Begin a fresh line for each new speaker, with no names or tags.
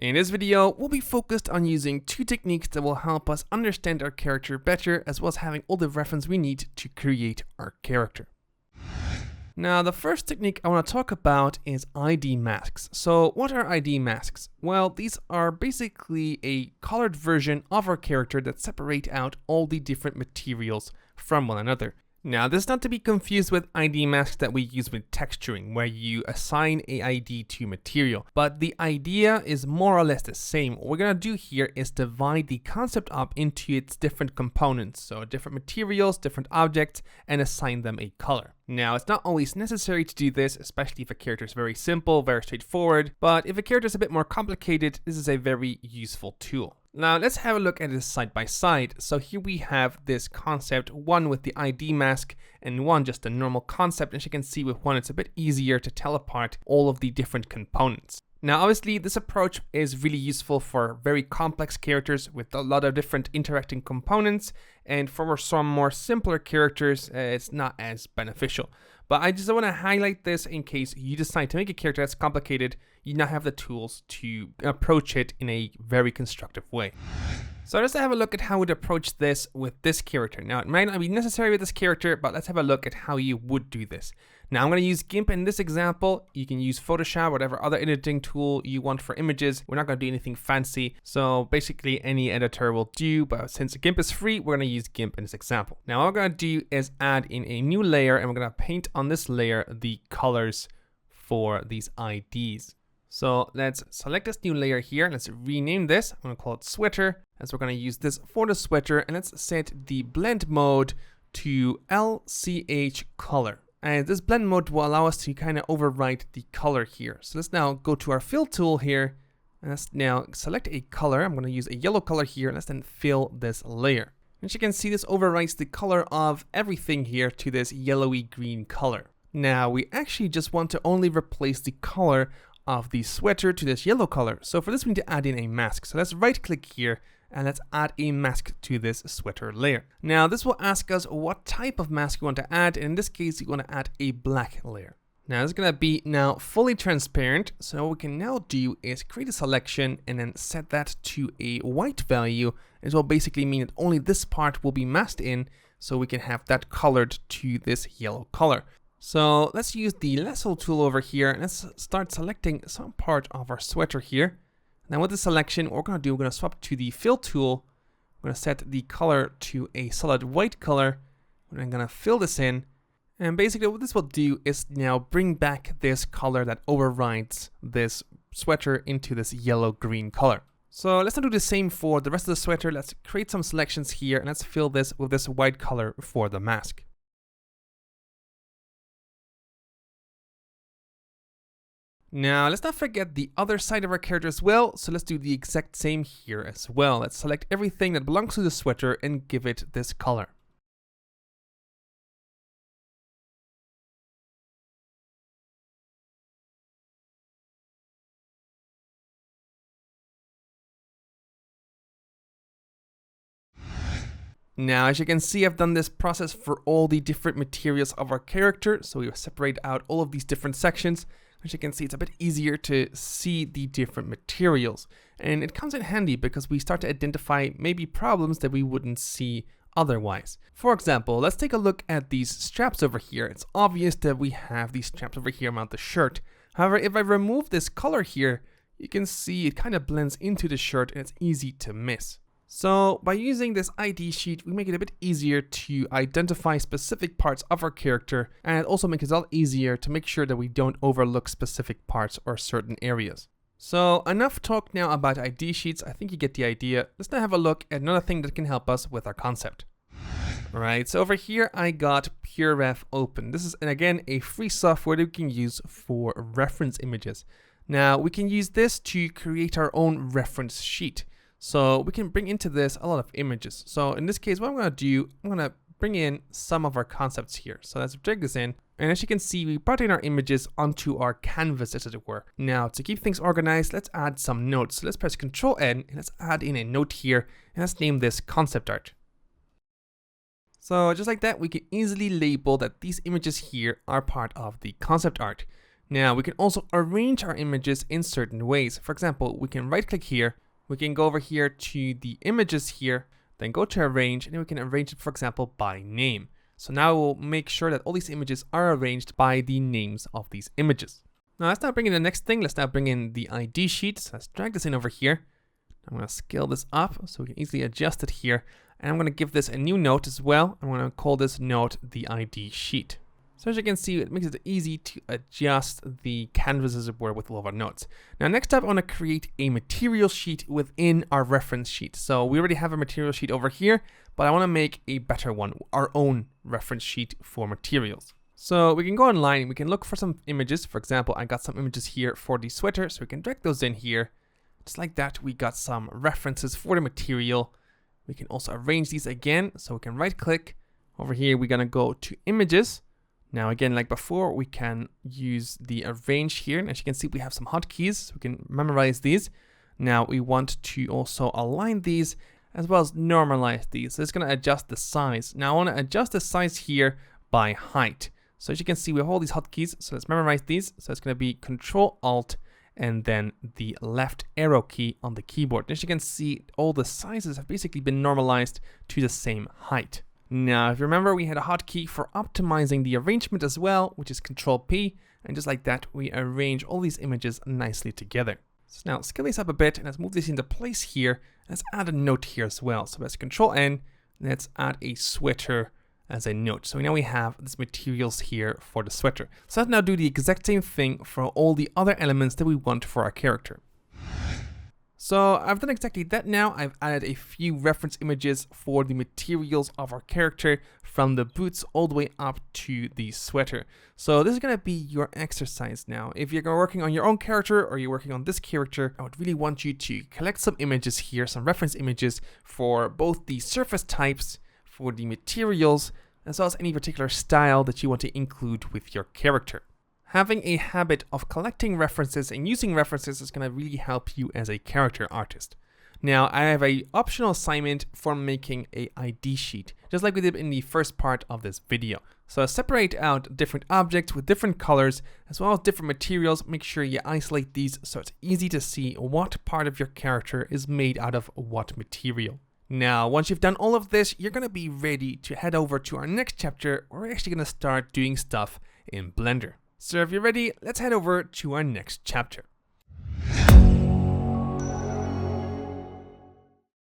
In this video, we'll be focused on using two techniques that will help us understand our character better, as well as having all the reference we need to create our character. Now, the first technique I want to talk about is ID masks. So what are ID masks? Well, these are basically a colored version of our character that separate out all the different materials from one another. Now, this is not to be confused with ID masks that we use with texturing, where you assign a ID to material, but the idea is more or less the same. What we're going to do here is divide the concept up into its different components, so different materials, different objects, and assign them a color. Now, it's not always necessary to do this, especially if a character is very simple, very straightforward, but if a character is a bit more complicated, this is a very useful tool. Now, let's have a look at this side by side. So here we have this concept, one with the ID mask and one just a normal concept. As you can see, with one, it's a bit easier to tell apart all of the different components. Now, obviously, this approach is really useful for very complex characters with a lot of different interacting components, and for some more simpler characters, it's not as beneficial. But I just want to highlight this in case you decide to make a character that's complicated, you now have the tools to approach it in a very constructive way. So let's have a look at how we'd approach this with this character. Now, it might not be necessary with this character, but let's have a look at how you would do this. Now, I'm going to use GIMP in this example. You can use Photoshop, whatever other editing tool you want for images. We're not going to do anything fancy. So basically any editor will do, but since GIMP is free, we're going to use GIMP in this example. Now, what we're going to do is add in a new layer, and we're going to paint on this layer the colors for these IDs. So let's select this new layer here. Let's rename this. I'm going to call it sweater, as we're going to use this for the sweater. And let's set the blend mode to LCH color. And this blend mode will allow us to kind of override the color here. So let's now go to our fill tool here. And let's now select a color. I'm going to use a yellow color here. Let's then fill this layer. As you can see, this overrides the color of everything here to this yellowy green color. Now, we actually just want to only replace the color of the sweater to this yellow color. So for this, we need to add in a mask. So let's right click here and let's add a mask to this sweater layer. Now, this will ask us what type of mask we want to add. And in this case, we want to add a black layer. Now, it's going to be now fully transparent. So what we can now do is create a selection and then set that to a white value. It will basically mean that only this part will be masked in, so we can have that colored to this yellow color. So let's use the lasso tool over here and let's start selecting some part of our sweater here. Now with the selection, what we're going to do, we're going to swap to the fill tool. We're going to set the color to a solid white color. We're then going to fill this in. And basically what this will do is now bring back this color that overrides this sweater into this yellow-green color. So let's now do the same for the rest of the sweater. Let's create some selections here and let's fill this with this white color for the mask. Now, let's not forget the other side of our character as well, so let's do the exact same here as well. Let's select everything that belongs to the sweater and give it this color. Now, as you can see, I've done this process for all the different materials of our character, so we separate out all of these different sections. As you can see, it's a bit easier to see the different materials. And it comes in handy because we start to identify maybe problems that we wouldn't see otherwise. For example, let's take a look at these straps over here. It's obvious that we have these straps over here around the shirt. However, if I remove this color here, you can see it kind of blends into the shirt and it's easy to miss. So by using this ID sheet, we make it a bit easier to identify specific parts of our character, and it also makes it a lot easier to make sure that we don't overlook specific parts or certain areas. So enough talk now about ID sheets. I think you get the idea. Let's now have a look at another thing that can help us with our concept. Alright, so over here I got PureRef open. This is, and again, a free software that we can use for reference images. Now we can use this to create our own reference sheet. So we can bring into this a lot of images. So in this case, what I'm going to do, I'm going to bring in some of our concepts here. So let's drag this in. And as you can see, we brought in our images onto our canvas, as it were. Now, to keep things organized, let's add some notes. So let's press Ctrl N and let's add in a note here. And let's name this concept art. So just like that, we can easily label that these images here are part of the concept art. Now we can also arrange our images in certain ways. For example, we can right click here, we can go over here to the images here, then go to arrange, and then we can arrange it, for example, by name. So now we'll make sure that all these images are arranged by the names of these images. Now let's now bring in the next thing. Let's now bring in the ID sheet. So let's drag this in over here. I'm going to scale this up so we can easily adjust it here. And I'm going to give this a new note as well. I'm going to call this note the ID sheet. So as you can see, it makes it easy to adjust the canvas, as it were, with all of our notes. Now next up, I want to create a material sheet within our reference sheet. So we already have a material sheet over here, but I want to make a better one, our own reference sheet for materials. So we can go online, we can look for some images. For example, I got some images here for the sweater, so we can drag those in here. Just like that, we got some references for the material. We can also arrange these again, so we can right click. Over here, we're going to go to images. Now again, like before, we can use the arrange here. And as you can see, we have some hotkeys, so we can memorize these. Now we want to also align these as well as normalize these. So it's going to adjust the size. Now I want to adjust the size here by height. So as you can see, we have all these hotkeys. So let's memorize these. So it's going to be Control Alt and then the left arrow key on the keyboard. As you can see, all the sizes have basically been normalized to the same height. Now, if you remember, we had a hotkey for optimizing the arrangement as well, which is Control P, and just like that, we arrange all these images nicely together. So now scale these up a bit, and let's move this into place here. Let's add a note here as well. So let's Control N, let's add a sweater as a note. So now we have these materials here for the sweater. So let's now do the exact same thing for all the other elements that we want for our character. So I've done exactly that now. I've added a few reference images for the materials of our character, from the boots all the way up to the sweater. So this is going to be your exercise now. If you're working on your own character or you're working on this character, I would really want you to collect some images here, some reference images for both the surface types, for the materials, as well as any particular style that you want to include with your character. Having a habit of collecting references and using references is going to really help you as a character artist. Now, I have an optional assignment for making a ID sheet, just like we did in the first part of this video. So separate out different objects with different colors, as well as different materials. Make sure you isolate these so it's easy to see what part of your character is made out of what material. Now, once you've done all of this, you're going to be ready to head over to our next chapter, where we're actually going to start doing stuff in Blender. So if you're ready, let's head over to our next chapter.